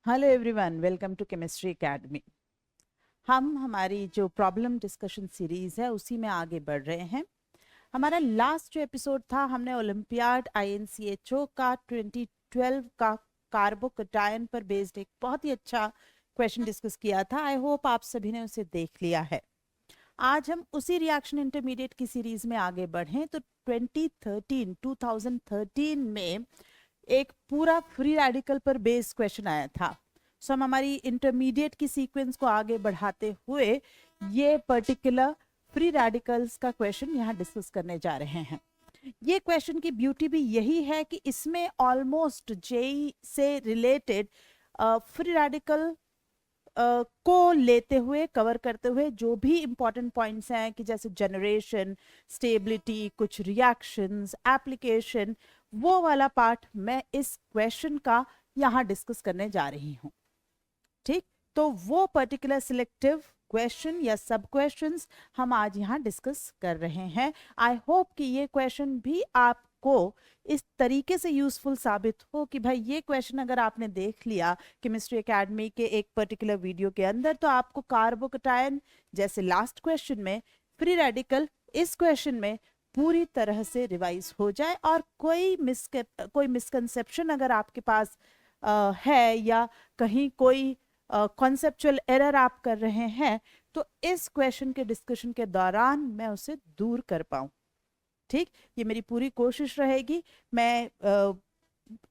Hello everyone, welcome to chemistry academy. हम हमारी जो प्रॉब्लम डिस्कशन सीरीज है उसी में आगे बढ़ रहे हैं। हमारा लास्ट जो एपिसोड था, हमने ओलंपियाड INCHO का 2012 का कार्बोकटायन पर बेस्ड एक बहुत ही अच्छा क्वेश्चन डिस्कस किया था। आई होप आप सभी ने उसे देख लिया है। आज हम उसी रिएक्शन इंटरमीडिएट की सीरीज में आगे बढ़ें तो 2013 में एक पूरा फ्री रेडिकल पर बेस्ड क्वेश्चन आया था। सो हम हमारी इंटरमीडिएट की सीक्वेंस को आगे बढ़ाते हुए ये पर्टिकुलर फ्री रेडिकल्स का क्वेश्चन यहाँ डिस्कस करने जा रहे हैं। ये क्वेश्चन की ब्यूटी भी यही है कि इसमें ऑलमोस्ट जेई से रिलेटेड फ्री रेडिकल को लेते हुए, कवर करते हुए जो भी इंपॉर्टेंट पॉइंट्स हैं कि जैसे जनरेशन, स्टेबिलिटी, कुछ रिएक्शंस, एप्लीकेशन, वो वाला पार्ट मैं इस क्वेश्चन का यहाँ डिस्कस करने जा रही हूँ। ठीक, तो वो पर्टिकुलर सिलेक्टिव क्वेश्चन या सब क्वेश्चंस हम आज यहाँ डिस्कस कर रहे हैं। आई होप कि ये क्वेश्चन भी आपको इस तरीके से यूजफुल साबित हो कि भाई ये क्वेश्चन अगर आपने देख लिया केमिस्ट्री एकेडमी के एक पर्टिकुलर वीडियो के अंदर, तो आपको कार्बोकटायन जैसे लास्ट क्वेश्चन में, फ्री रेडिकल इस क्वेश्चन में पूरी तरह से रिवाइज हो जाए और कोई मिसकंसेप्शन अगर आपके पास है या कहीं कोई कॉन्सेप्चुअल एरर आप कर रहे हैं तो इस क्वेश्चन के डिस्कशन के दौरान मैं उसे दूर कर पाऊं। ठीक, ये मेरी पूरी कोशिश रहेगी। मैं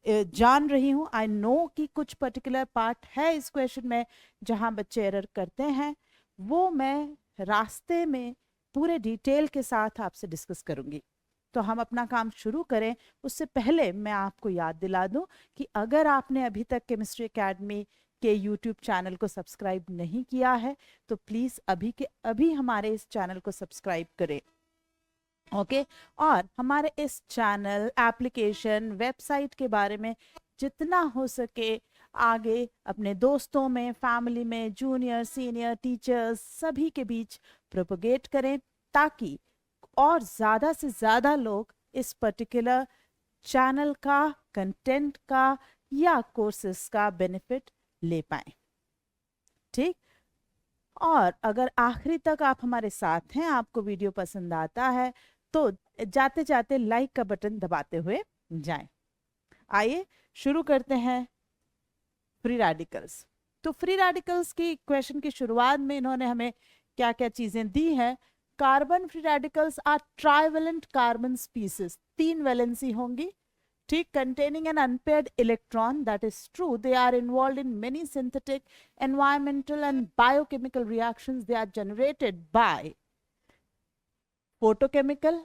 जान रही हूं, आई नो कि कुछ पर्टिकुलर पार्ट है इस क्वेश्चन में जहां बच्चे एरर करते हैं, वो मैं रास्ते में पूरे डिटेल के साथ आपसे डिस्कस करूंगी। तो हम अपना काम शुरू करें उससे पहले मैं आपको याद दिला दूं कि अगर आपने अभी तक केमिस्ट्री एकेडमी के यूट्यूब चैनल को सब्सक्राइब नहीं किया है तो प्लीज अभी के अभी हमारे इस चैनल को सब्सक्राइब करें। ओके, और हमारे इस चैनल, एप्लीकेशन, वेबसाइट के बारे में जितना हो सके आगे अपने दोस्तों में, फैमिली में, जूनियर, सीनियर, टीचर्स सभी के बीच प्रोपोगेट करें ताकि और ज्यादा से ज्यादा लोग इस पर्टिकुलर चैनल का, कंटेंट का या कोर्सेस का बेनिफिट ले पाए। ठीक, और अगर आखिरी तक आप हमारे साथ हैं, आपको वीडियो पसंद आता है तो जाते जाते लाइक का बटन दबाते हुए जाएं। आइए शुरू करते हैं फ्री रेडिकल्स। तो फ्री रेडिकल्स की क्वेश्चन की शुरुआत में इन्होंने हमें क्या क्या चीजें दी हैं। Carbon free radicals are trivalent carbon species, 3 valency होंगी। ठीक, containing an unpaired electron, that is true. They are involved in many synthetic, environmental and biochemical reactions. They are generated by photochemical,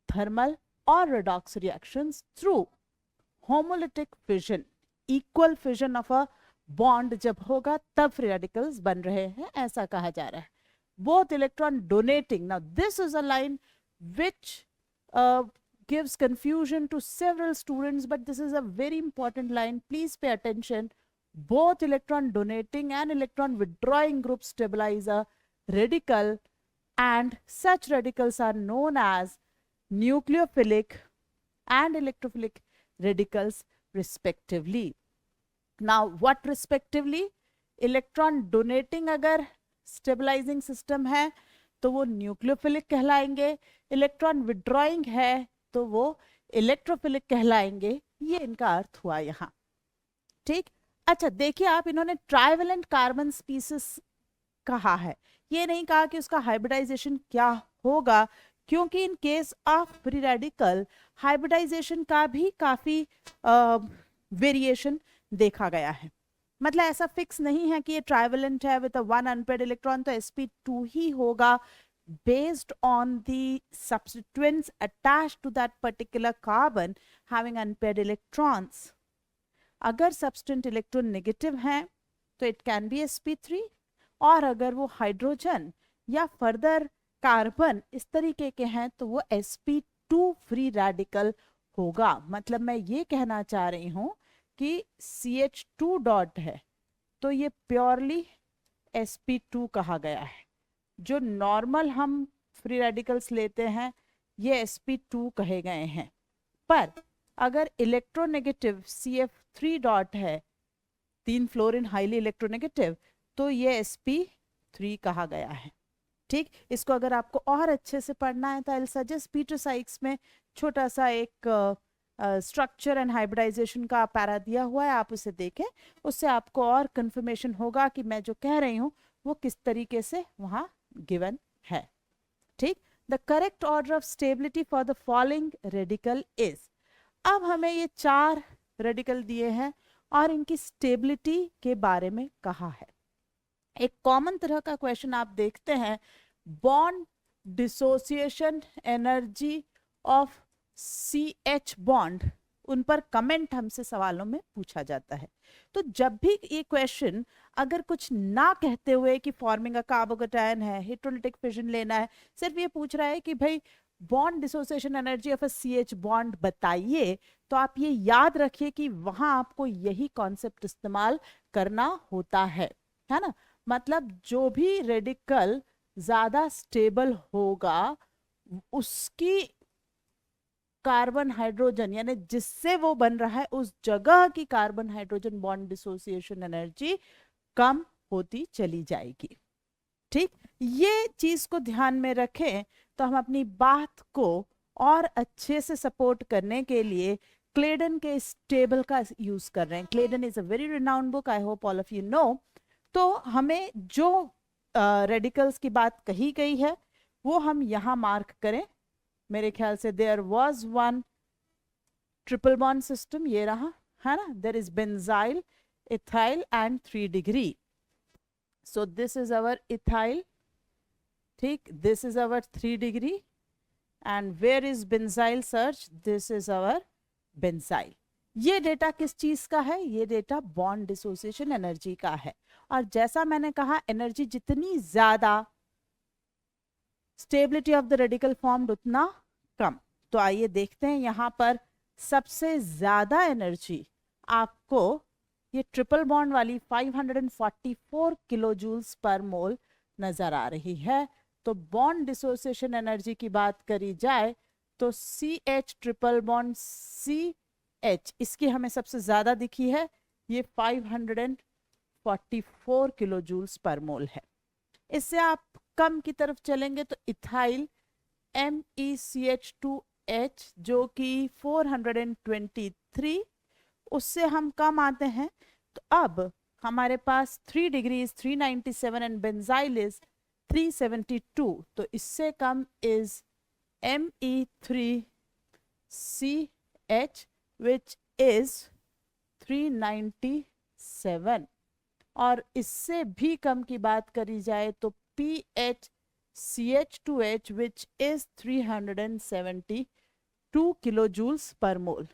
thermal or redox reactions through homolytic fission. Equal fission of a bond जब होगा तब free radicals बन रहे हैं, ऐसा कहा जा रहा है। Both electron donating. Now this is a line which gives confusion to several students, but this is a very important line. Please pay attention. Both electron donating and electron withdrawing groups stabilize a radical, and such radicals are known as nucleophilic and electrophilic radicals respectively. Now what respectively? Electron donating अगर stabilising system है तो वो nucleophilic कहलाएंगे, electron withdrawing है तो वो electrophilic कहलाएंगे। ये इनका अर्थ हुआ यहाँ। ठीक, अच्छा देखिए आप, इन्होंने ट्राइवेलेंट कार्बन स्पीसीज कहा है, ये नहीं कहा कि उसका हाइब्रिडाइजेशन क्या होगा, क्योंकि in case of free radical hybridisation का भी काफी वेरिएशन देखा गया है। मतलब ऐसा फिक्स नहीं है कि ये ट्राइवेलेंट है विद वन अनपेयर्ड इलेक्ट्रॉन तो sp2 ही होगा based on the substituents attached to that particular carbon having unpaired electrons. अगर substituent इलेक्ट्रॉन नेगेटिव हैं तो it can be sp3, और अगर वो हाइड्रोजन या फर्दर कार्बन इस तरीके के हैं तो वो sp2 फ्री रेडिकल होगा। मतलब मैं ये कहना चाह रही हूं कि CH2 डॉट है तो ये प्योरली sp2 कहा गया है। जो नॉर्मल हम फ्री रेडिकल्स लेते हैं ये sp2 कहे गए हैं, पर अगर इलेक्ट्रोनेगेटिव CF3 डॉट है 3 फ्लोरीन हाईली इलेक्ट्रोनेगेटिव, तो ये sp3 कहा गया है। ठीक, इसको अगर आपको और अच्छे से पढ़ना है तो आई सजेस्ट पीटर साइक्स में छोटा सा एक स्ट्रक्चर एंड हाइब्रिडाइजेशन का पैरा दिया हुआ है, आप उसे देखें, उससे आपको और कंफर्मेशन होगा कि मैं जो कह रही हूँ वो किस तरीके से वहाँ गिवन है। ठीक, the correct order of stability for the following radical is. अब हमें ये 4 रेडिकल दिए हैं और इनकी स्टेबिलिटी के बारे में कहा है। एक कॉमन तरह का क्वेश्चन आप देखते हैं, bond dissociation energy of CH bond, उन पर कमेंट हमसे सवालों में पूछा जाता है। तो जब भी ये क्वेश्चन अगर कुछ ना कहते हुए कि फॉर्मिंग अ कार्बोकेटायन है, इलेक्ट्रोलिटिक फिजन लेना है, सिर्फ ये पूछ रहा है कि भाई bond dissociation energy of a CH bond बताइए, तो आप ये याद रखिए कि वहां आपको यही कॉन्सेप्ट इस्तेमाल करना होता है ना। मतलब जो भी रेडिकल ज्यादा स्टेबल होगा उसकी कार्बन हाइड्रोजन यानी जिससे वो बन रहा है उस जगह की carbon hydrogen bond dissociation energy कम होती चली जाएगी। ठीक, ये चीज को ध्यान में रखें तो हम अपनी बात को और अच्छे से सपोर्ट करने के लिए क्लेडन के इस टेबल का यूज कर रहे हैं। Clayden is a very renowned book, I hope all of you know. तो हमें जो रेडिकल्स की बात कही गई है वो हम यहाँ मार्क करें। मेरे ख्याल से there was one triple bond system, ये रहा है ना, there is benzyl, ethyl and 3 degree. So this is our ethyl, ठीक, this is our 3 degree and where is benzyl search, this is our benzyl. ये डेटा किस चीज का है? ये डेटा बॉन्ड डिसोसिएशन एनर्जी का है। और जैसा मैंने कहा, एनर्जी जितनी ज्यादा stability of the radical formed उतना कम। तो आइए देखते हैं, यहाँ पर सबसे ज्यादा एनर्जी आपको ये ट्रिपल बॉन्ड वाली 544 किलो जूल्स पर मोल नजर आ रही है। तो बॉन्ड डिसोसिएशन एनर्जी की बात करी जाए तो CH ट्रिपल बॉन्ड CH, इसकी हमें सबसे ज्यादा दिखी है, ये 544 किलो जूल्स पर मोल है। इससे आप कम की तरफ चलेंगे तो इथाइल MECH2H जो कि 423, उससे हम कम आते हैं। तो अब हमारे पास 3 degree is 397 and benzyl is 372, तो इससे come is Me3CH which is 397, और इससे भी कम की बात करी जाए तो PHCH2H which is 372 kilo joules per मोल।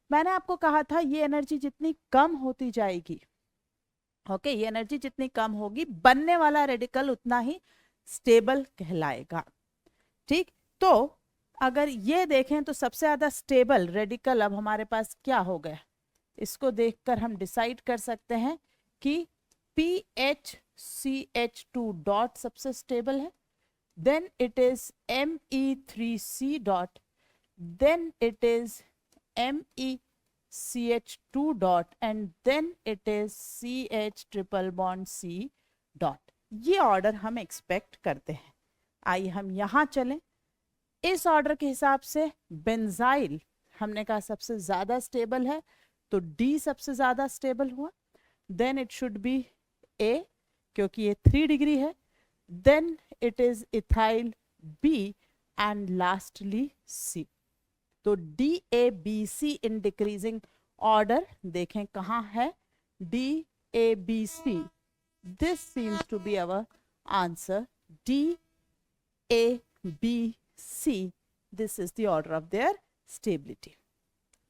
मैंने आपको कहा था ये एनर्जी जितनी कम होती जाएगी, ओके, ये एनर्जी जितनी कम होगी बनने वाला रेडिकल उतना ही स्टेबल कहलाएगा। ठीक, तो अगर ये देखें तो सबसे ज्यादा स्टेबल रेडिकल अब हमारे पास क्या हो गया, इसको देखकर हम डिसाइड कर सकते हैं कि PHCH2 डॉट सबसे स्टेबल है, then it is Me3C dot, then it is MECH2 dot and then it is CH triple bond C dot. ये ऑर्डर हम एक्सपेक्ट करते हैं। आइए हम यहां चलें। इस ऑर्डर के हिसाब से बेंजाइल हमने कहा सबसे ज्यादा स्टेबल है, तो D सबसे ज्यादा स्टेबल हुआ, then it should be A क्योंकि ये 3 डिग्री है, then it is ethyl B and lastly C। तो DABC इन डिक्रीजिंग ऑर्डर देखें कहाँ है, DABC, this seems to be our answer, DABC, this is the order of their stability।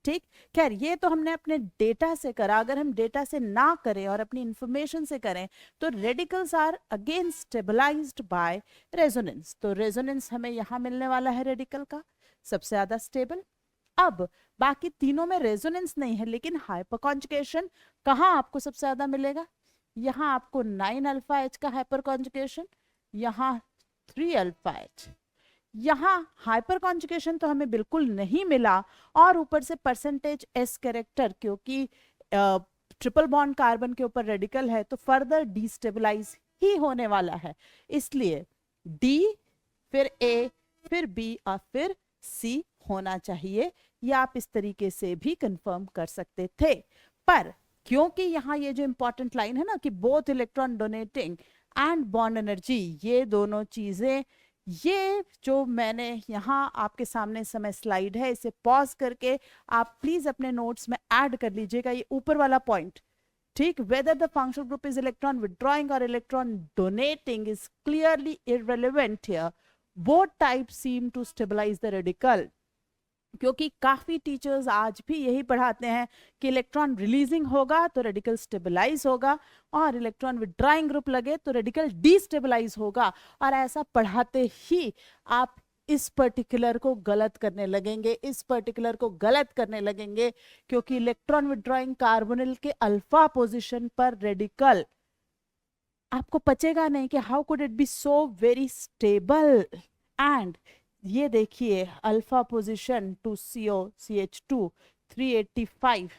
ठीक, खैर ये तो हमने अपने डेटा से करा। अगर हम डेटा से ना करें और अपनी इंफॉर्मेशन से करें तो radicals are again stabilised by resonance. तो रेजोनेंस हमें यहाँ मिलने वाला है रेडिकल का सबसे ज्यादा स्टेबल। अब बाकी तीनों में रेजोनेंस नहीं है, लेकिन हाइपर कॉन्जुगेशन कहाँ आपको सबसे ज्यादा मिलेगा, यहाँ आपको 9 अल्फा H का हाइपर कॉन्जुगेशन, यहाँ 3 अल्फा H। यहाँ हाइपर कॉन्जुगेशन तो हमें बिल्कुल नहीं मिला, और ऊपर से परसेंटेज S कैरेक्टर, क्योंकि ट्रिपल बॉन्ड कार्बन के ऊपर रेडिकल है तो फर्दर डिस्टेबलाइज ही होने वाला है, इसलिए डी फिर ए फिर बी और फिर सी होना चाहिए। ये आप इस तरीके से भी कंफर्म कर सकते थे, पर क्योंकि यहाँ ये जो इंपॉर्टेंट लाइन है ना कि both electron donating and bond energy, ये दोनों चीजें, ये जो मैंने यहाँ आपके सामने समय स्लाइड है, इसे पॉज करके आप प्लीज अपने नोट्स में ऐड कर लीजिएगा ये ऊपर वाला पॉइंट, ठीक। Whether the functional group is electron withdrawing और electron donating is clearly irrelevant here, both type seem to stabilize the radical. क्योंकि काफी टीचर्स आज भी यही पढ़ाते हैं कि इलेक्ट्रॉन रिलीजिंग होगा तो रेडिकल स्टेबलाइज होगा और इलेक्ट्रॉन विड्रॉइंग ग्रुप लगे तो रेडिकल डीस्टेबलाइज होगा, और ऐसा पढ़ाते ही आप इस पर्टिकुलर को गलत करने लगेंगे, इस पर्टिकुलर को गलत करने लगेंगे, क्योंकि इलेक्ट्रॉन विड्रॉइंग कार्बोनिल के अल्फा पोजीशन पर रेडिकल आपको पचेगा नहीं कि how could it be so very stable. And ये देखिए alpha position to COCH2 385,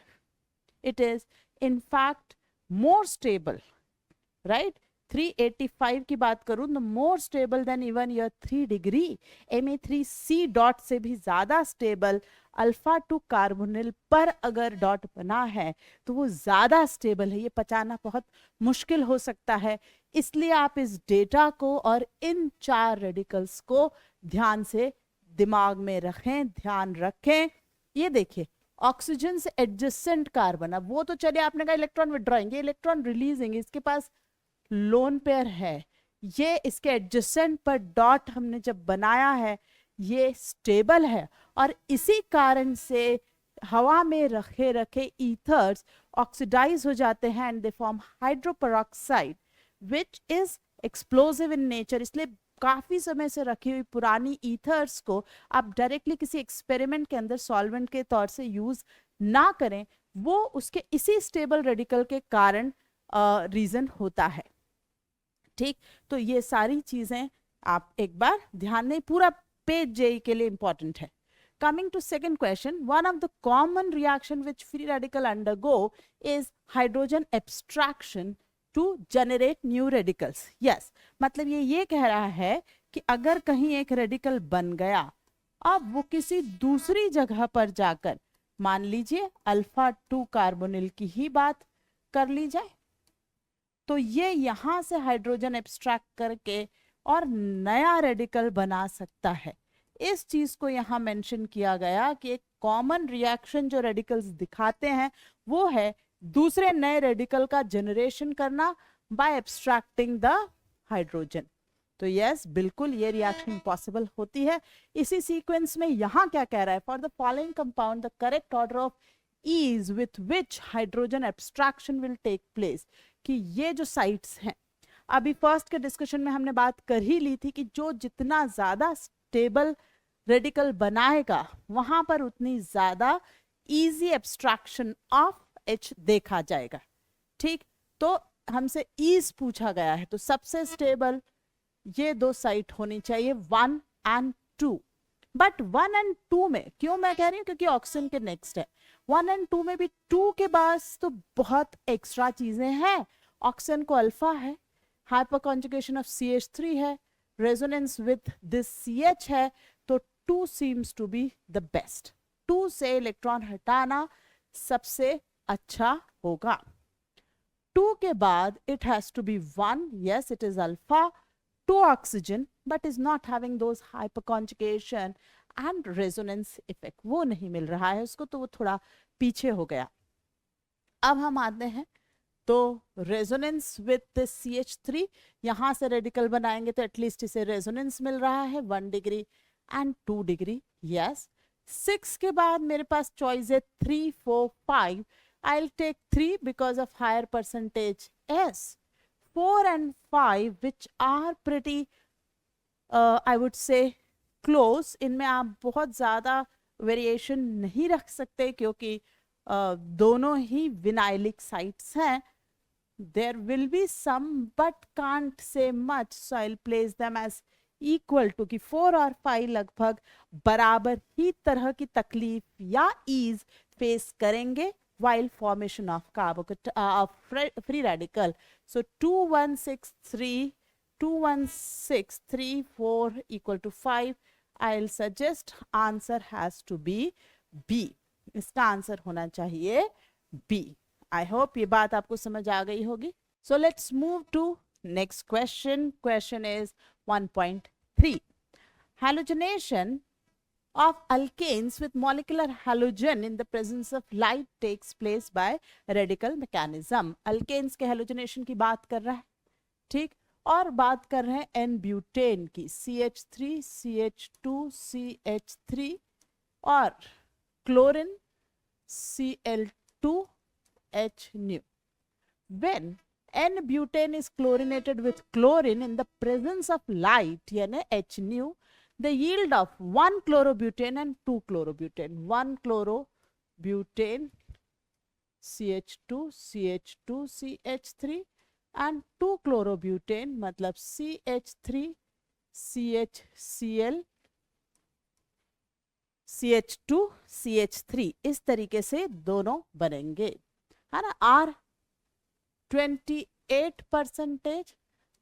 it is in fact more stable, right? 385 की बात करूं तो more stable than even your 3 degree Ma3C dot से भी ज्यादा स्टेबल अल्फा टू कार्बोनिल पर अगर डॉट बना है तो वो ज्यादा स्टेबल है, ये पचाना बहुत मुश्किल हो सकता है। इसलिए आप इस डेटा को और इन 4 रेडिकल्स को ध्यान से दिमाग में रखें, ध्यान रखें। ये देखिए ऑक्सीजन से एडजेसेंट कार्बन, अब वो तो चलिए आपने कहा इलेक्ट्रॉन विड्रॉइंग, ये इलेक्ट्रॉन रिलीजिंग, इसके पास लोन पेयर है, ये इसके एडजेसेंट पर डॉट हमने जब बनाया है ये स्टेबल है, और इसी कारण से हवा में रखे रखे ईथर्स ऑक्सीडाइज हो जाते हैं and they form hydroperoxide which is explosive in nature. इसलिए काफी समय से रखी हुई पुरानी ईथर्स को आप डायरेक्टली किसी एक्सपेरिमेंट के अंदर सॉल्वेंट के तौर से यूज ना करें, वो उसके इसी स्टेबल रेडिकल के कारण रीजन होता है, ठीक। तो ये सारी चीजें आप एक बार ध्यान दें, पूरा पेज जेई के लिए इंपॉर्टेंट है। Coming to second question, one of the common reaction which free radical undergo is hydrogen abstraction to generate new radicals. Yes, मतलब ये कह रहा है कि अगर कहीं एक रेडिकल बन गया, अब वो किसी दूसरी जगह पर जाकर, मान लीजिए अल्फा 2 कार्बोनिल की ही बात कर ली जाए, तो ये यहां से हाइड्रोजन एब्स्ट्रैक्ट करके और नया रेडिकल बना सकता है। इस चीज को यहाँ मेंशन किया गया कि एक कॉमन रिएक्शन जो रेडिकल्स दिखाते हैं वो है दूसरे नए रेडिकल का जनरेशन करना बाय एब्स्ट्रैक्टिंग द हाइड्रोजन। तो यस, बिल्कुल ये रिएक्शन पॉसिबल होती है। इसी सीक्वेंस में यहाँ क्या कह रहा है, for the following compound the correct order of ease with which hydrogen abstraction will take place, कि ये जो साइट्स हैं, अभी फर्स्ट के डिस्कशन में हमने बात कर ही ली थी कि जो जितना ज्यादा स्टेबल रेडिकल बनाएगा वहां पर उतनी ज्यादा इजी एब्स्ट्रैक्शन ऑफ H देखा जाएगा, ठीक। तो हमसे ईज पूछा गया है, तो सबसे स्टेबल ये 2 साइट होनी चाहिए 1 and 2। बट 1 and 2 में क्यों मैं कह रही हूँ, क्योंकि ऑक्सीजन के नेक्स्ट है। 1 and 2 में भी 2 के पास तो बहुत एक्स्ट्रा चीजें हैं। ऑक्सीजन को अल्फा है, हाइपर कॉन्जुगेशन ऑफ CH3 है, रेजोनेंस विथ दिस CH है, तो 2 seems to be the best. 2 से इलेक्ट्रॉन हटाना सबसे अच्छा होगा। 2 के बाद it has to be 1, yes it is alpha, 2 oxygen but is not having those hyperconjugation and resonance effect, वो नहीं मिल रहा है उसको, तो वो थोड़ा पीछे हो गया। अब हम आते हैं तो रेजोनेंस विथ CH3, यहां से रेडिकल बनाएंगे तो एटलीस्ट इसे रेजोनेंस मिल रहा है 1 डिग्री एंड 2 डिग्री, यस। 6 के बाद मेरे पास चॉइस है 3, 4, 5, I'll take 3 because of higher percentage S. 4 and 5 which are pretty I would say close, इनमें आप बहुत ज़्यादा वेरिएशन नहीं रख सकते क्योंकि दोनों ही विनाइलिक साइट्स हैं। There will be some but can't say much, so I'll place them as equal to कि 4 और 5 लगभग बराबर ही तरह की तकलीफ या ईज फेस करेंगे while formation of free radical. So 2163 equal to 5. I'll suggest answer has to be B. इसका आंसर होना चाहिए B. I hope ये बात आपको समझ आ गई होगी. So let's move to next question. Question is 1.3. Halogenation of alkanes with molecular halogen in the presence of light takes place by radical mechanism. Alkanes के halogenation की बात कर रहा है, ठीक, और बात कर रहे हैं N-ब्यूटेन की, CH3 CH2 CH3 और chlorine Cl2H nu. When N-butane is chlorinated with chlorine in the presence of light, यानी H nu, the yield of 1 chlorobutane and 2 chlorobutane. 1 chlorobutane CH2 CH2 CH3 and 2 chlorobutane मतलब CH3 CHCl CH2 CH3. इस तरीके से दोनों बनेंगे, है ना. R 28%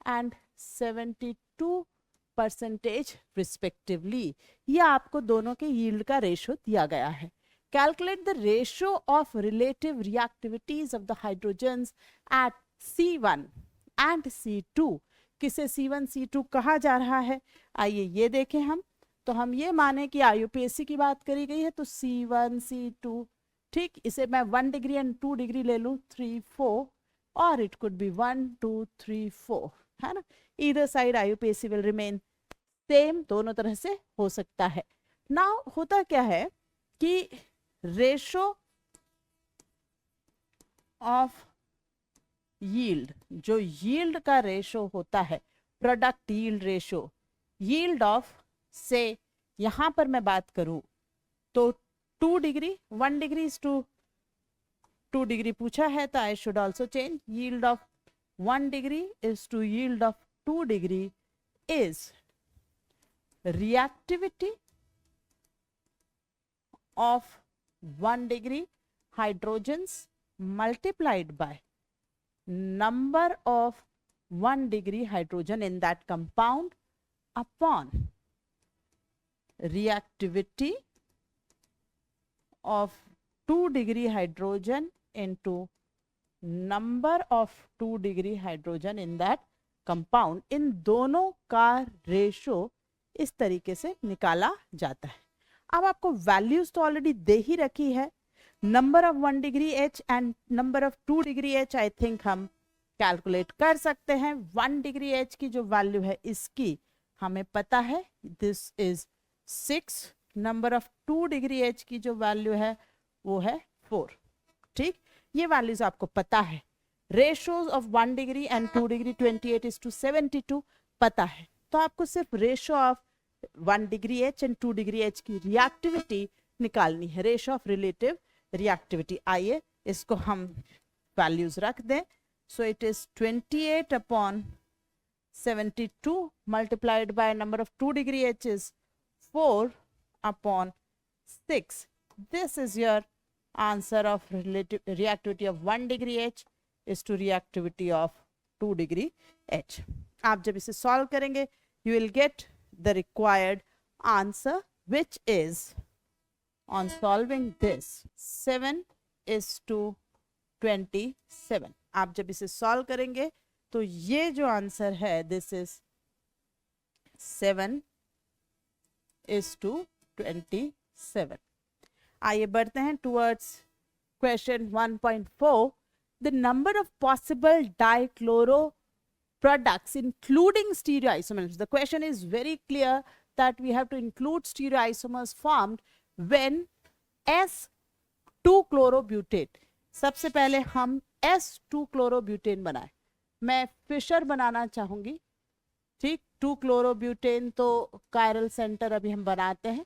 and 72% respectively. ये आपको दोनों के यील्ड का रेशो दिया गया है. Calculate the ratio of relative reactivities of the hydrogens at C1 and C2. किसे C1 C2 कहा जा रहा है, आइए ये देखें हम. तो हम ये माने कि IUPAC की बात करी गई है, तो C1 C2, ठीक, इसे मैं 1 डिग्री एंड 2 डिग्री ले लूँ, 3 4, और इट कुड बी 1 2 3 4, है ना. Either side IUPAC will remain same, दोनों तरह से हो सकता है. नाउ होता क्या है कि रेशो ऑफ यील्ड, जो यील्ड का रेशो होता है, product yield ratio, yield of से यहां पर मैं बात करूं तो 2 degree 1 degree is to 2 degree पूछा है, तो I should also change. Yield of 1 degree is to yield of 2 degree is reactivity of 1 degree hydrogens multiplied by number of 1 degree hydrogen in that compound upon reactivity of 2 degree hydrogen into number of 2 degree hydrogen in that compound. इन दोनों का ratio इस तरीके से निकाला जाता है. अब आपको वैल्यूज तो ऑलरेडी दे ही रखी है. Number of 1 degree H and number of 2 degree H I think हम कैलकुलेट कर सकते हैं. 1 डिग्री H की जो वैल्यू है इसकी हमें पता है, this is 6. Number of 2 degree H की जो वैल्यू है वो है 4, ठीक, ये वैल्यूज आपको पता है. Ratios of 1 degree and 2 degree 28:72 पता है. तो आपको सिर्फ ratio of 1 degree H and 2 degree H की रिएक्टिविटी निकालनी है, रेशो ऑफ रिलेटिव रिएक्टिविटी. आइए इसको हम वैल्यूज रख दें. So it is 28/72 multiplied by number of 2 degree H is 4/6. This is your answer of relative reactivity of 1 degree H is to reactivity of 2 degree H. आप जब इसे solve करेंगे you will get the required answer, which is, on solving this, 7:27. आप जब इसे solve करेंगे तो ये जो आंसर है दिस इज 7:27. आइए बढ़ते हैं towards question 1.4. The number of possible dichloro products including stereoisomers. The question is very clear that we have to include stereoisomers formed when S2-chlorobutane. सबसे पहले हम S2-chlorobutane बनाए. मैं फिशर बनाना चाहूंगी, ठीक. 2-chlorobutane तो कायरल सेंटर अभी हम बनाते हैं,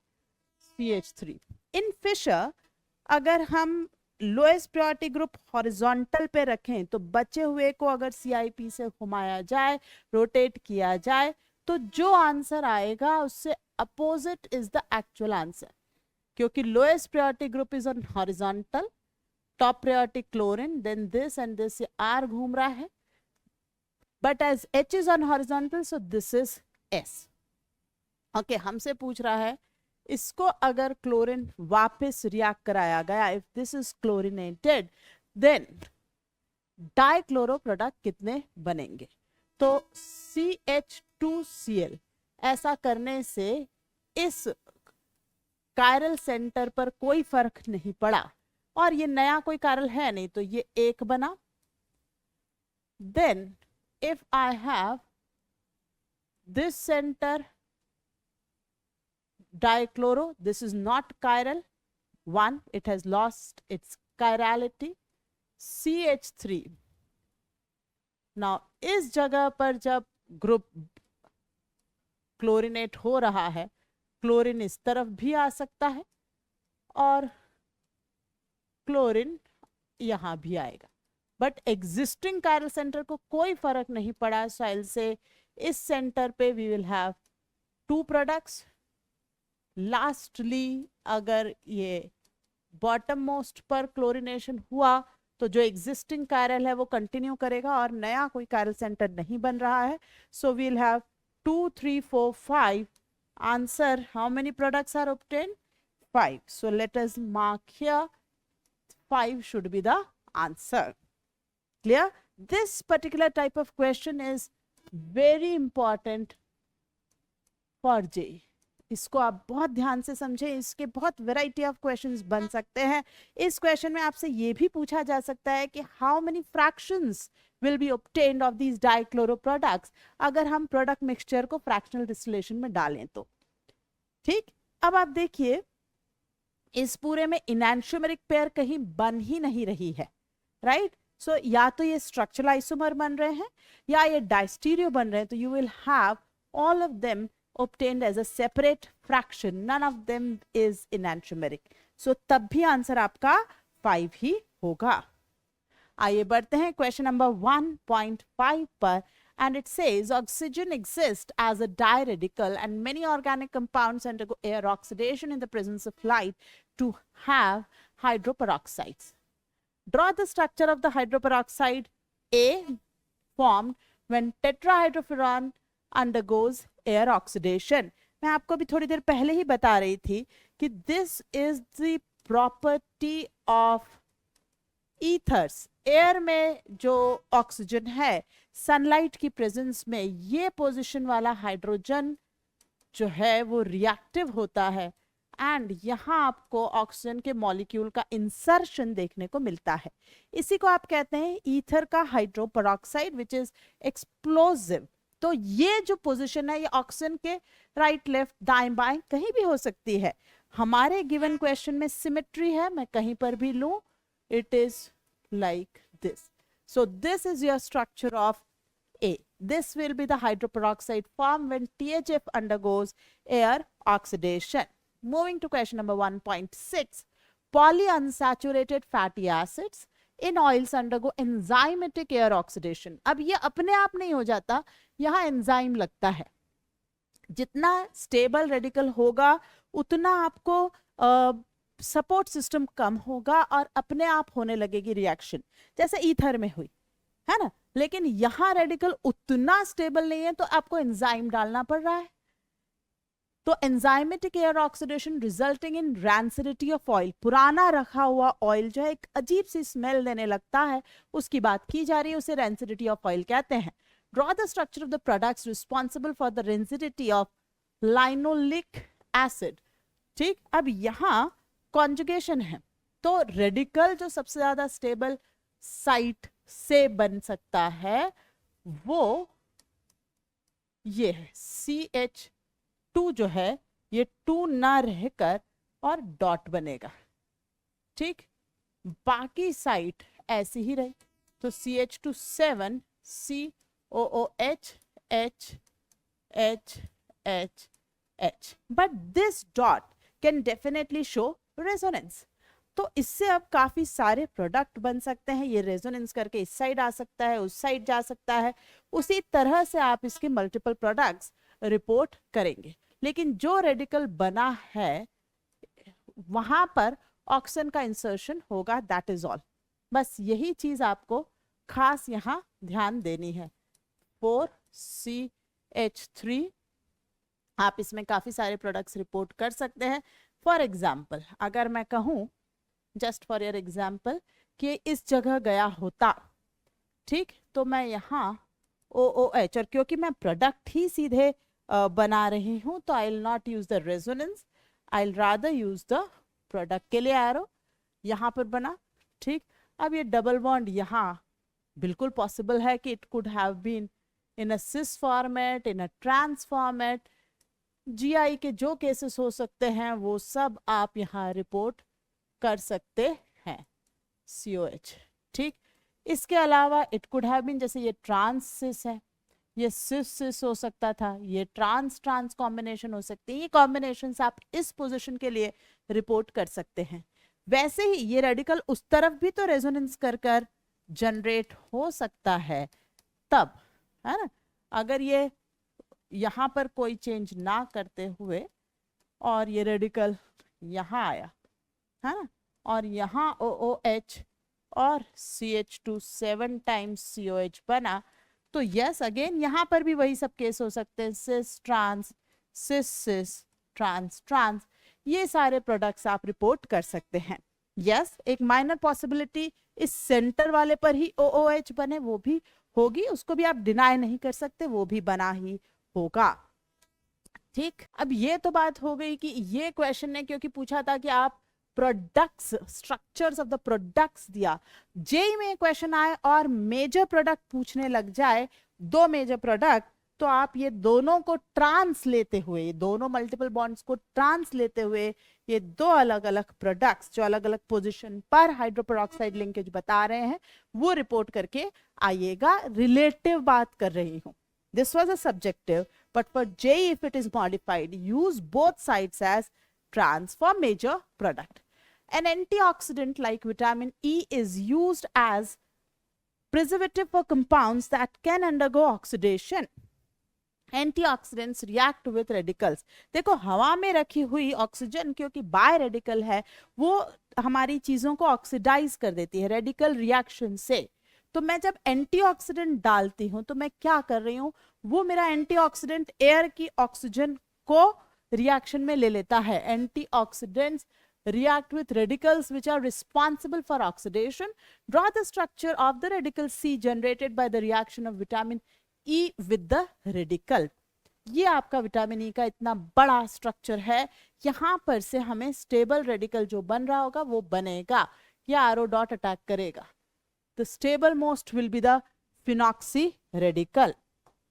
CH3. इन फिशर अगर हम लोएस्ट प्रायोरिटी ग्रुप हॉरिजॉन्टल पे रखें तो बचे हुए को अगर CIP से घुमाया जाए, रोटेट किया जाए, तो जो आंसर आएगा उससे opposite is the actual answer, क्योंकि lowest priority group is on horizontal top priority chlorine, then this and this, ये R घूम रहा है, but as H is on horizontal so this is S। Okay, हमसे पूछ रहा है इसको अगर क्लोरीन वापस रिएक्ट कराया गया, if this is chlorinated, then dichloro product कितने बनेंगे? तो CH2Cl, ऐसा करने से इस कायरल सेंटर पर कोई फर्क नहीं पड़ा, और ये नया कोई कायरल है नहीं, तो ये एक बना। Then if I have this centre dichloro, this is not chiral, 1, it has lost its chirality, CH3। now इस जगह पर जब ग्रुप क्लोरिनेट हो रहा है, क्लोरीन इस तरफ भी आ सकता है और क्लोरीन यहां भी आएगा, बट एग्जिस्टिंग कायरल सेंटर को कोई फर्क नहीं पड़ा। सॉइल से इस सेंटर पे we will have 2 products. Lastly अगर ये बॉटम मोस्ट पर क्लोरिनेशन हुआ तो जो एग्जिस्टिंग कायरल है वो कंटिन्यू करेगा और नया कोई कायरल सेंटर नहीं बन रहा है। So we'll have 2 3 4 5 answer. How many products are obtained? 5। So let us mark here 5 should be the answer. Clear? This particular type of question is very important for JEE. इसको आप बहुत ध्यान से समझें, इसके बहुत वैरायटी ऑफ क्वेश्चंस बन सकते हैं। इस क्वेश्चन में आपसे ये भी पूछा जा सकता है कि how many fractions will be obtained of these dichloro products अगर हम प्रोडक्ट मिक्सचर को फ्रैक्शनल डिस्टिलेशन में डालें तो। ठीक, अब आप देखिए इस पूरे में इनैंशियोमेरिक पेयर कहीं बन ही नहीं रही है, राइट? सो या तो ये स्ट्रक्चरल आइसोमर बन रहे हैं या ये डायस्टीरियो बन रहे हैं, तो you will have all of them obtained as a separate fraction, none of them is enantiomeric, so तब भी आंसर आपका 5 ही होगा। आइए बढ़ते हैं क्वेश्चन नंबर 1.5 पर, and it says oxygen exists as a diradical and many organic compounds undergo air oxidation in the presence of light to have hydroperoxides. Draw the structure of the hydroperoxide A formed when tetrahydrofuran undergoes air oxidation. मैं आपको भी थोड़ी देर पहले ही बता रही थी कि this is the property of ethers. Air में जो ऑक्सीजन है, सनलाइट की प्रेजेंस में ये पोजीशन वाला हाइड्रोजन जो है वो रिएक्टिव होता है एंड यहाँ आपको ऑक्सीजन के मॉलिक्यूल का इंसर्शन देखने को मिलता है। इसी को आप कहते हैं ईथर का हाइड्रोपेरोक्साइड विच इज एक्सप्लोजिव। तो ये जो पोजीशन है ये ऑक्सीजन के राइट लेफ्ट दाएं बाएं कहीं भी हो सकती है। हमारे गिवन क्वेश्चन में सिमेट्री है, मैं कहीं पर भी लूं, it is like this. So this is your structure of A. This will be the hydroperoxide formed when THF undergoes air oxidation. Moving to question number 1.6, polyunsaturated fatty acids in oils undergo enzymatic air oxidation. अब ये अपने आप नहीं हो जाता, यहाँ enzyme लगता है। जितना स्टेबल रेडिकल होगा उतना आपको सपोर्ट सिस्टम कम होगा और अपने आप होने लगेगी रिएक्शन, जैसे ईथर में हुई है ना। लेकिन यहाँ रेडिकल उतना स्टेबल नहीं है तो आपको एंजाइम डालना पड़ रहा है। तो enzymatic air oxidation resulting in rancidity of oil, पुराना रखा हुआ ऑयल जो है एक अजीब सी स्मेल देने लगता है, उसकी बात की जा रही है, उसे रैंसिडिटी ऑफ ऑयल कहते हैं। Draw the structure of the products responsible for the rancidity of linoleic acid. ठीक, अब यहाँ कॉन्जुगेशन है तो रेडिकल जो सबसे ज्यादा स्टेबल साइट से बन सकता है वो ये है CH2 जो है ये 2 ना रहकर और डॉट बनेगा। ठीक, बाकी साइट ऐसी ही रही तो CH2 7 COOH H H H H, but this dot can definitely show resonance। तो इससे अब काफी सारे प्रोडक्ट बन सकते हैं। ये रेजोनेंस करके इस साइड आ सकता है, उस साइड जा सकता है, उसी तरह से आप इसके मल्टीपल प्रोडक्ट्स रिपोर्ट करेंगे। लेकिन जो रेडिकल बना है वहां पर ऑक्सीजन का इंसर्शन होगा, दैट इज ऑल। बस यही चीज आपको खास यहाँ ध्यान देनी है। 4CH3, आप इसमें काफी सारे प्रोडक्ट्स रिपोर्ट कर सकते हैं। फॉर एग्जाम्पल अगर मैं कहूँ, जस्ट फॉर योर एग्जाम्पल, कि इस जगह गया होता, ठीक, तो मैं यहाँ OOH, और क्योंकि मैं प्रोडक्ट ही सीधे बना रही हूँ तो I will not use the resonance, I will rather use the product के लिए एरो यहाँ पर बना, ठीक। अब ये डबल बॉन्ड यहाँ बिल्कुल पॉसिबल है कि it could have been in a cis format, in a trans format. GI के जो केसेस हो सकते हैं वो सब आप यहाँ रिपोर्ट कर सकते हैं, COH, ठीक। इसके अलावा इट कुड हैव बीन, जैसे ये ट्रांस सिस है, ये सिस सिस हो सकता था, ये ट्रांस ट्रांस कॉम्बिनेशन हो सकती है। ये कॉम्बिनेशंस आप इस पोजीशन के लिए रिपोर्ट कर सकते हैं। वैसे ही ये रेडिकल उस तरफ भी तो रेजोनेंस कर कर जनरेट हो सकता है तब, है ना। अगर ये यहाँ पर कोई चेंज ना करते हुए और ये रेडिकल यहाँ आया, है ना, और यहाँ OOH और CH2 7 टाइम्स COH बना, तो यस अगेन यहाँ पर भी वही सब केस हो सकते हैं, सिस ट्रांस, सिस सिस, ट्रांस ट्रांस, ये सारे प्रोडक्ट्स आप रिपोर्ट कर सकते हैं। यस एक माइनर पॉसिबिलिटी इस सेंटर वाले पर ही OOH बने, वो भी होगी, उसको भी आप डिनाई नहीं कर सकते, वो भी बना ही होगा, ठीक। अब ये तो बात हो गई कि ये क्वेश्चन ने क्योंकि पूछा था कि आप products, structures of the products दिया, जेई में क्वेश्चन आए और मेजर प्रोडक्ट पूछने लग जाए, दो मेजर प्रोडक्ट, तो आप ये दोनों को ट्रांस लेते हुए, ये दोनों मल्टीपल बॉन्ड्स को ट्रांस लेते हुए, ये दो अलग अलग प्रोडक्ट्स जो अलग अलग पोजीशन पर हाइड्रोपेरोक्साइड लिंकेज बता रहे हैं वो रिपोर्ट करके आइएगा। रिलेटिव बात कर रही हूँ, this was a subjective, but for JEE if it is modified, use both sides as trans for major product. An antioxidant like vitamin E is used as preservative for compounds that can undergo oxidation. Antioxidants react with radicals. देखो हवा में रखी हुई oxygen क्योंकि bye radical है, वो हमारी चीजों को ऑक्सीडाइज कर देती है रेडिकल रिएक्शन से। तो मैं जब एंटीऑक्सीडेंट डालती हूं तो मैं क्या कर रही हूं, वो मेरा एंटीऑक्सीडेंट एयर की ऑक्सीजन को रिएक्शन में ले लेता है। Antioxidants react with radicals which are responsible for oxidation. Draw the structure of the radical C generated by the reaction of vitamin E with the radical. ये आपका विटामिन ई का इतना बड़ा स्ट्रक्चर है, यहाँ पर से हमें स्टेबल रेडिकल जो बन रहा होगा वो बनेगा, या आरो डॉट अटैक करेगा। The stable most will be the phenoxy radical.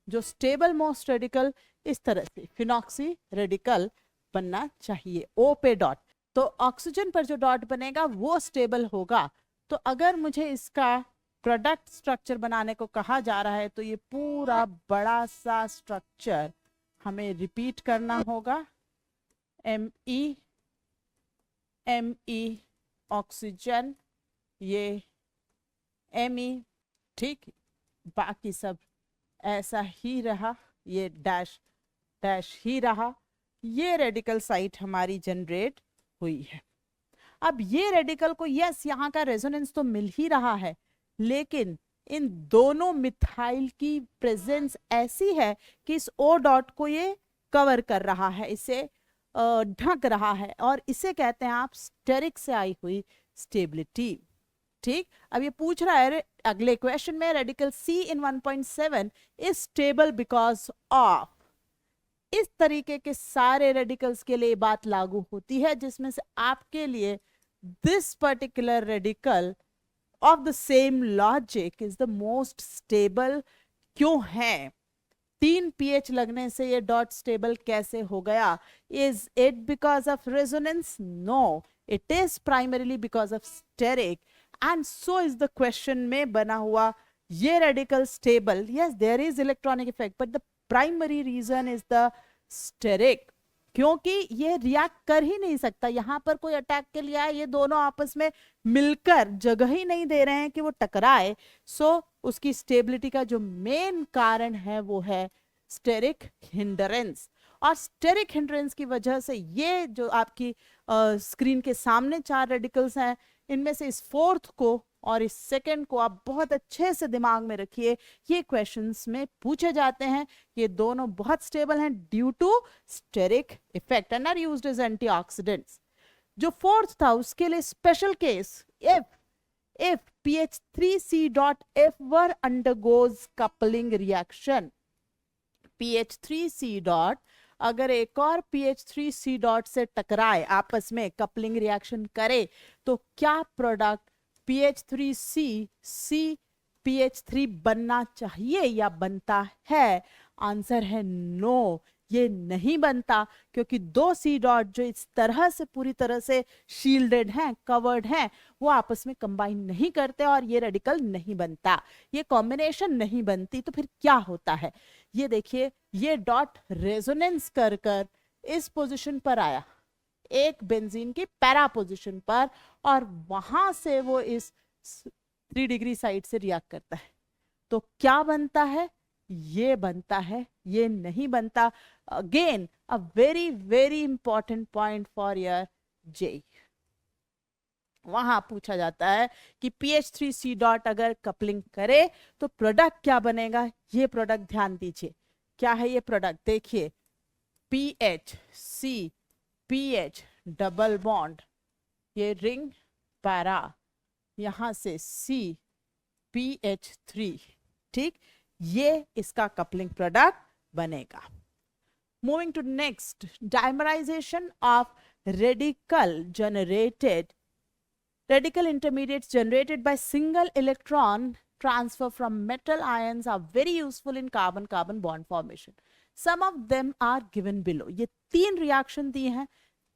जो स्टेबल मोस्ट रेडिकल इस तरह से फिनॉक्सी रेडिकल बनना चाहिए, O पे डॉट, तो ऑक्सीजन पर जो डॉट बनेगा वो स्टेबल होगा। तो अगर मुझे इसका प्रोडक्ट स्ट्रक्चर बनाने को कहा जा रहा है तो ये पूरा बड़ा सा स्ट्रक्चर हमें रिपीट करना होगा। Me ऑक्सीजन, ये Me, ठीक, बाकी सब ऐसा ही रहा, ये डैश डैश ही रहा। ये रेडिकल साइट हमारी जनरेट हुई है। अब ये रेडिकल को यस यहाँ का रेजोनेंस तो मिल ही रहा है, लेकिन इन दोनों मिथाइल की प्रेजेंस ऐसी है कि इस O डॉट को ये कवर कर रहा है, इसे ढक रहा है, और इसे कहते हैं आप स्टेरिक से आई हुई स्टेबिलिटी, ठीक। अब ये पूछ रहा है अगले क्वेश्चन में, radical C in 1.7 is stable because of, इस तरीके के सारे रेडिकल्स के लिए बात लागू होती है, जिसमें से आपके लिए this particular radical of the same logic is the most stable क्यों है। 3 pH लगने से ये डॉट स्टेबल कैसे हो गया? Is it because of resonance? No, it is primarily because of steric, and so is the question में बना हुआ ये radical stable. Yes there is electronic effect, but the primary reason is the steric, क्योंकि ये react कर ही नहीं सकता। यहां पर कोई अटैक के लिए आए, ये दोनों आपस में मिलकर जगह ही नहीं दे रहे हैं कि वो टकराए। सो उसकी स्टेबिलिटी का जो मेन कारण है वो है स्टेरिक हिंडरेंस। और स्टेरिक हिंड्रेंस की वजह से ये जो आपकी स्क्रीन के सामने 4 रेडिकल्स हैं, इनमें से इस फोर्थ को और इस सेकंड को आप बहुत अच्छे से दिमाग में रखिए, ये क्वेश्चंस में पूछे जाते हैं। ये दोनों बहुत स्टेबल हैं due to steric effect and are used as antioxidants. जो फोर्थ था उसके लिए special case, if pH3C.F were undergoes coupling reaction, pH3C dot अगर एक और pH3C डॉट से टकराए, आपस में कपलिंग रिएक्शन करे, तो क्या प्रोडक्ट pH3C C pH3 बनना चाहिए या बनता है? आंसर है नो, ये नहीं बनता, क्योंकि 2 C डॉट जो इस तरह से पूरी तरह से शील्डेड हैं, कवर्ड हैं, वो आपस में कंबाइन नहीं करते और ये रेडिकल नहीं बनता, ये कॉम्बिनेशन नहीं बनती। तो फिर क्या होता है? ये देखिए, ये डॉट रेजोनेंस कर कर इस पोजीशन पर आया, एक बेंजीन की पैरा पोजीशन पर, और वहां से वो इस 3 डिग्री साइड से रिएक्ट करता है। तो क्या बनता है? ये बनता है, ये नहीं बनता। Again a very very important point for your JEE. वहां पूछा जाता है कि pH3C डॉट अगर कपलिंग करे तो प्रोडक्ट क्या बनेगा। ये प्रोडक्ट ध्यान दीजिए, क्या है ये प्रोडक्ट? देखिए, PHC PH डबल बॉन्ड, ये रिंग पैरा, यहां से C PH3, ठीक, ये इसका कपलिंग प्रोडक्ट बनेगा। Moving to next, dimerisation of radical generated, radical intermediates generated by single electron transfer from metal ions are very useful in carbon-carbon bond formation. Some of them are given below. ये 3 reaction दिए हैं,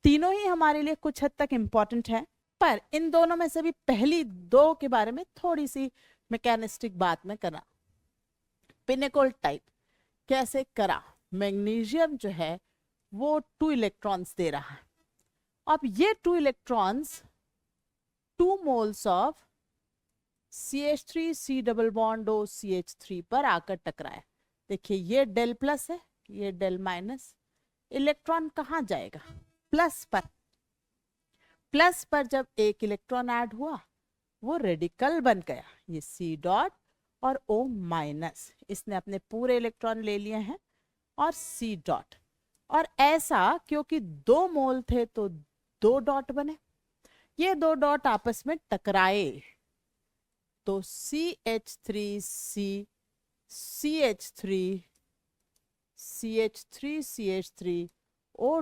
तीनों ही हमारे लिए कुछ हद तक important है, पर इन दोनों में से भी पहली 2 के बारे में थोड़ी सी मैकेनिस्टिक बात में करा। पिनेकोल टाइप कैसे करा? मैग्नीशियम जो है वो 2 इलेक्ट्रॉन्स दे रहा है। अब ये 2 electrons 2 moles of CH3 C double bond O CH3 पर आकर टकराया। देखिए, ये डेल प्लस है, ये डेल माइनस। इलेक्ट्रॉन कहाँ जाएगा? प्लस पर। प्लस पर जब एक इलेक्ट्रॉन ऐड हुआ, वो रेडिकल बन गया, ये C डॉट और O माइनस। इसने अपने पूरे इलेक्ट्रॉन ले लिए हैं और C डॉट, और ऐसा क्योंकि 2 मोल थे तो 2 डॉट बने। ये 2 डॉट आपस में टकराए तो CH3C CH3 CH3 CH3 O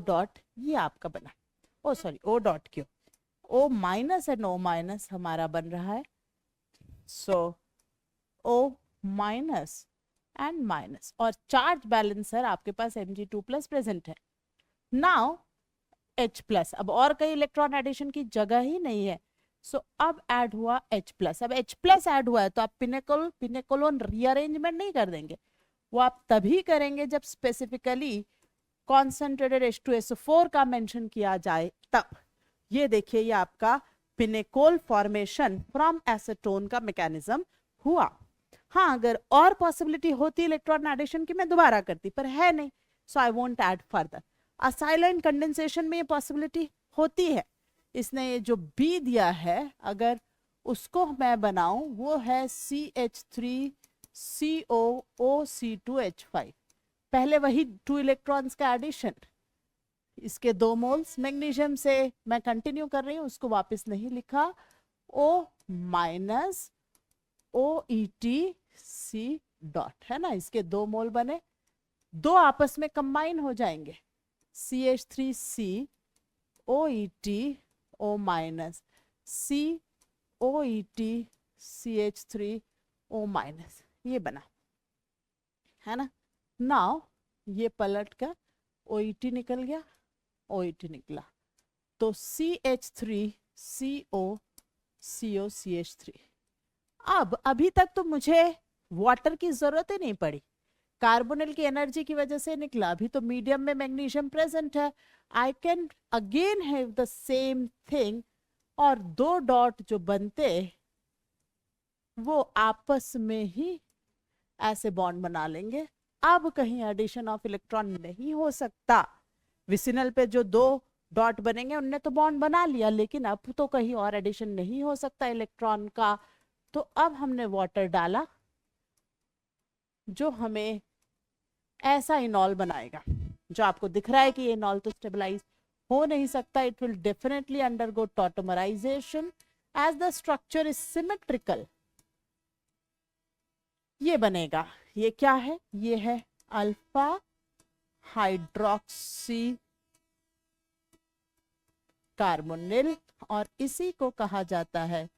dot ये आपका बना। ओ सॉरी, O डॉट क्यों, O minus and O minus हमारा बन रहा है। सो O माइनस एंड माइनस, और चार्ज बैलेंसर आपके पास Mg2+ प्रेजेंट है। नाउ H प्लस, अब और कई इलेक्ट्रॉन एडिशन की जगह ही नहीं है, सो अब ऐड हुआ H प्लस। अब H प्लस ऐड हुआ है तो आप पिनेकोलोन रीअरेंजमेंट नहीं कर देंगे, वो आप तभी करेंगे जब स्पेसिफिकली कॉन्सेंट्रेटेड H2SO4 का मेंशन किया जाए तब। ये देखिए, ये आपका पिनेकोल फॉर्मेशन फ्रॉम एसीटोन का मैकेनिज्म हुआ। हाँ, अगर और पॉसिबिलिटी होती इलेक्ट्रॉन एडिशन की मैं दोबारा करती, पर है नहीं, so I won't add further. Acyloin condensation में ये पॉसिबिलिटी होती है। इसने ये जो बी दिया है, अगर उसको मैं बनाऊं, वो है CH3COOC2H5, पहले वही 2 इलेक्ट्रॉन्स का एडिशन, इसके 2 मोल्स। मैग्नीशियम से मैं कंटिन्यू कर रही हूँ, उसको वापस नहीं लिखा। O माइनस OETC डॉट, है ना, इसके 2 मोल बने, 2 आपस में कंबाइन हो जाएंगे, CH3C OET O minus COET CH3 O minus, ये बना, है ना। नाउ ये पलट कर OET निकल गया, OET निकला, तो CH3CO अब अभी तक तो मुझे वाटर की जरूरत ही नहीं पड़ी, कार्बोनिल की एनर्जी की वजह से निकला। अभी तो मीडियम में मैग्नीशियम प्रेजेंट है, I can again have the same thing, और 2 डॉट जो बनते वो आपस में ही ऐसे बॉन्ड बना लेंगे। अब कहीं एडिशन ऑफ इलेक्ट्रॉन नहीं हो सकता। विसिनल पे जो 2 डॉट बनेंगे उनने तो बॉन्ड बना लिया, लेकिन अब तो कहीं और एडिशन नहीं हो सकता इलेक्ट्रॉन का। तो अब हमने वाटर डाला जो हमें ऐसा इनॉल बनाएगा, जो आपको दिख रहा है कि ये इनॉल तो स्टेबलाइज हो नहीं सकता। It will definitely undergo tautomerization as the structure is symmetrical. ये बनेगा, ये क्या है, ये है अल्फा हाइड्रोक्सी कार्बोनिल, और इसी को कहा जाता है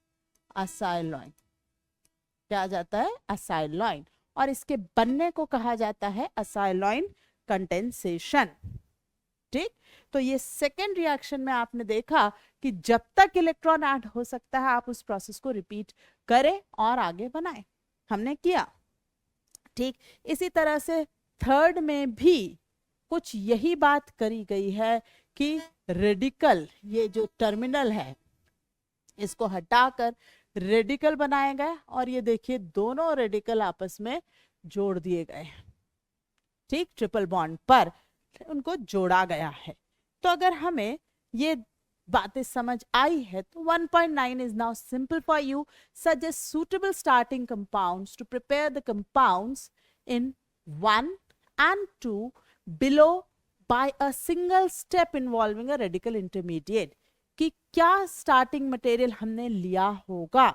असाइलॉइन। क्या जाता है, असाइलॉइन, और इसके बनने को कहा जाता है असाइलॉइन कंडेंसेशन। ठीक, तो ये सेकेंड रिएक्शन में आपने देखा कि जब तक इलेक्ट्रॉन ऐड हो सकता है आप उस प्रोसेस को रिपीट करें और आगे बनाएं, हमने किया। ठीक, इसी तरह से थर्ड में भी कुछ यही बात करी गई है कि रेडिकल, ये जो टर्मिनल है इसको हटाकर रेडिकल बनाया गया, और ये देखिए दोनों रेडिकल आपस में जोड़ दिए गए। ठीक, ट्रिपल बॉन्ड पर उनको जोड़ा गया है। तो अगर हमें ये बातें समझ आई है तो 1.9 is now simple for you. Suggest suitable starting compounds to prepare the compounds in 1 and 2 below by a single step involving a radical intermediate. कि क्या स्टार्टिंग मटेरियल हमने लिया होगा।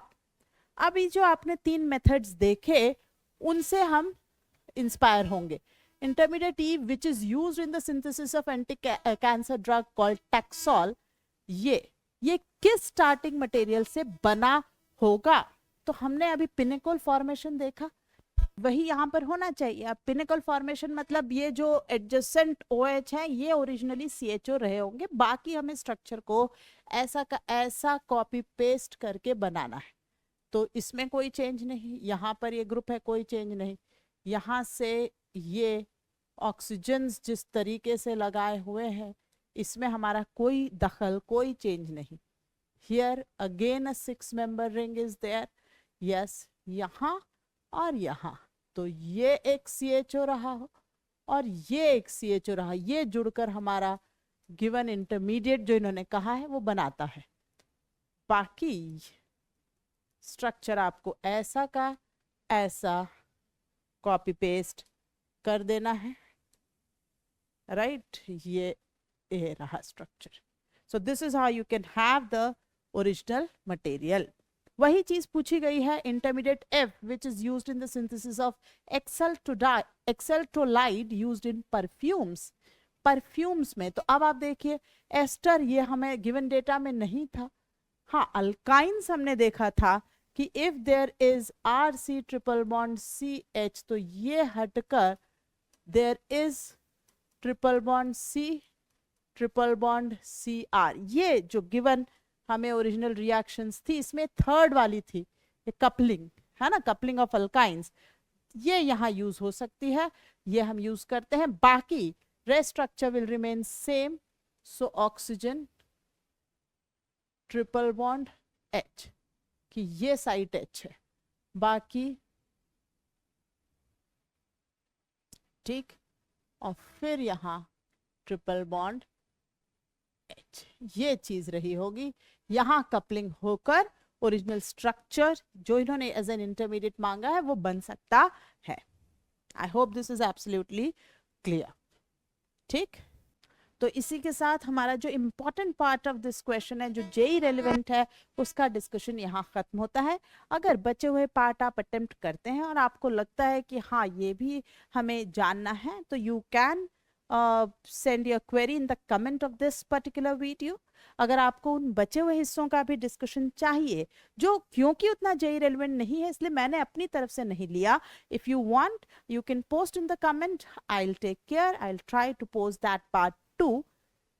अभी जो आपने 3 मेथड्स देखे उनसे हम इंस्पायर होंगे। Intermediate E, which is used in the synthesis of anti-cancer drug called Taxol, ये किस स्टार्टिंग मटेरियल से बना होगा। तो हमने अभी पिनिकल फॉर्मेशन देखा, वही यहाँ पर होना चाहिए। अब पिनिकल फॉर्मेशन मतलब ये जो एडजेसेंट OH है ये ओरिजिनली CHO रहे होंगे, बाकी हमें स्ट्रक्चर को ऐसा का ऐसा कॉपी पेस्ट करके बनाना है। तो इसमें कोई चेंज नहीं, यहाँ पर ये ग्रुप है कोई चेंज नहीं, यहाँ से ये ऑक्सीजन जिस तरीके से लगाए हुए हैं इसमें हमारा कोई दखल, कोई चेंज नहीं। Here again a 6 member ring is there, yes, यहाँ और यहाँ। तो ये एक CHO रहा हो और ये एक CHO रहा, ये जुड़कर हमारा गिवन इंटरमीडिएट जो इन्होंने कहा है वो बनाता है। बाकी स्ट्रक्चर आपको ऐसा का ऐसा कॉपी पेस्ट कर देना है, राइट। ये रहा structure. So this is how you can have the original material. वही चीज पूछी गई है intermediate F, which is used in the synthesis of acetyltolide used in perfumes। Perfumes में तो अब आप देखिए एस्टर ये हमें गिवन डेटा में नहीं था। हाँ, अल्काइंस हमने देखा था कि if there is RC triple bond CH तो ये हटकर there is triple bond C triple bond CR। ये जो गिवन हमें ओरिजिनल रिएक्शंस थी इसमें थर्ड वाली थी, ये कपलिंग है ना, कपलिंग ऑफ अल्काइंस, ये यहाँ यूज हो सकती है, ये हम यूज करते हैं। बाकी rest structure will remain same. So oxygen triple bond H कि ये साइट H है, बाकी ठीक, और फिर यहाँ ट्रिपल बॉन्ड H, ये चीज रही होगी। यहाँ कपलिंग होकर ओरिजिनल स्ट्रक्चर जो इन्होंने एज एन इंटरमीडिएट मांगा है वो बन सकता है। I hope this is absolutely clear. ठीक, तो इसी के साथ हमारा जो important part of this question है, जो जेई रेलिवेंट है, उसका डिस्कशन यहाँ खत्म होता है। अगर बचे हुए पार्ट आप अटेम्प्ट करते हैं और आपको लगता है कि हाँ ये भी हमें जानना है, तो you can send your query in the comment of this particular video। अगर आपको उन बचे हुए हिस्सों का भी डिस्कशन चाहिए जो क्योंकि उतना जेई रेलेवेंट नहीं है इसलिए मैंने अपनी तरफ से नहीं लिया, if you want you can post in the comment, I will take care, I will try to post that part too.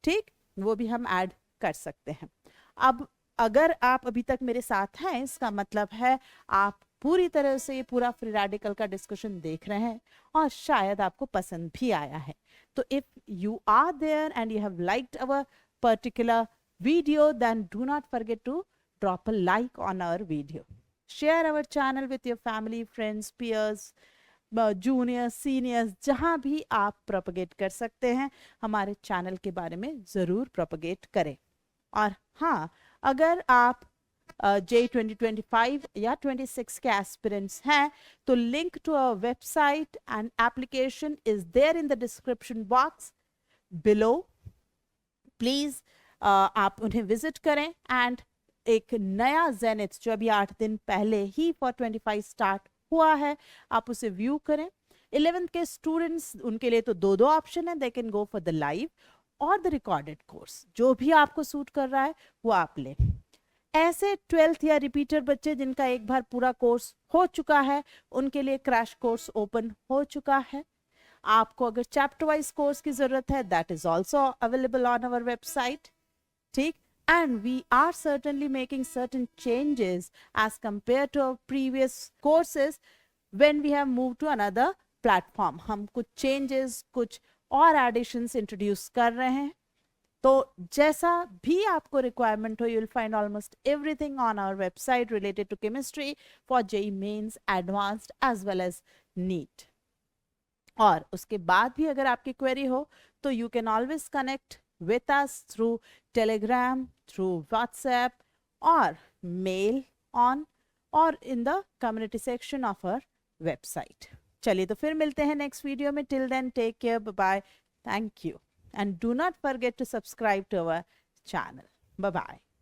ठीक, वो भी हम ऐड कर सकते हैं। अब अगर आप अभी तक मेरे साथ हैं इसका मतलब है आप पूरी तरह से ये पूरा फ्री रेडिकल का डिस्कशन देख रहे हैं और शायद आपको पसंद भी आया है। So if you are there and you have liked our particular video, then do not forget to drop a like on our video. Share our channel with your family, friends, peers, juniors seniors जहाँ भी आप propagate कर सकते हैं, हमारे channel के बारे में ज़रूर प्रोपगेट करें। और हाँ, अगर आप JEE 2025 या 26 के एस्पिरेंट्स हैं तो link to our website and application is there in the description box below. Please आप उन्हें विजिट करें एंड एक नया जेनिथ जो अभी 8 दिन पहले ही फॉर 25 स्टार्ट हुआ है, आप उसे व्यू करें। 11th के स्टूडेंट्स, उनके लिए तो दो ऑप्शन है, they can go for the live और द रिकॉर्डेड कोर्स, जो भी आपको सूट कर रहा है वो आप लें। ऐसे 12th या रिपीटर बच्चे जिनका एक बार पूरा कोर्स हो चुका है, उनके लिए क्रैश कोर्स ओपन हो चुका है। आपको अगर चैप्टर वाइज कोर्स की जरूरत है, that is also available on our website. ठीक, and we are certainly making certain changes as compared to our previous courses when we have moved to another platform. हम कुछ changes, कुछ और additions introduce कर रहे हैं, तो जैसा भी आपको requirement हो, you will find almost everything on our website related to chemistry for JEE Mains, Advanced as well as NEET. और उसके बाद भी अगर आपकी query हो तो you can always connect with us through Telegram, through WhatsApp or mail on or in the community section of our website. चलिए तो फिर मिलते हैं next video में. Till then, take care, bye bye, thank you, and do not forget to subscribe to our channel. Bye bye.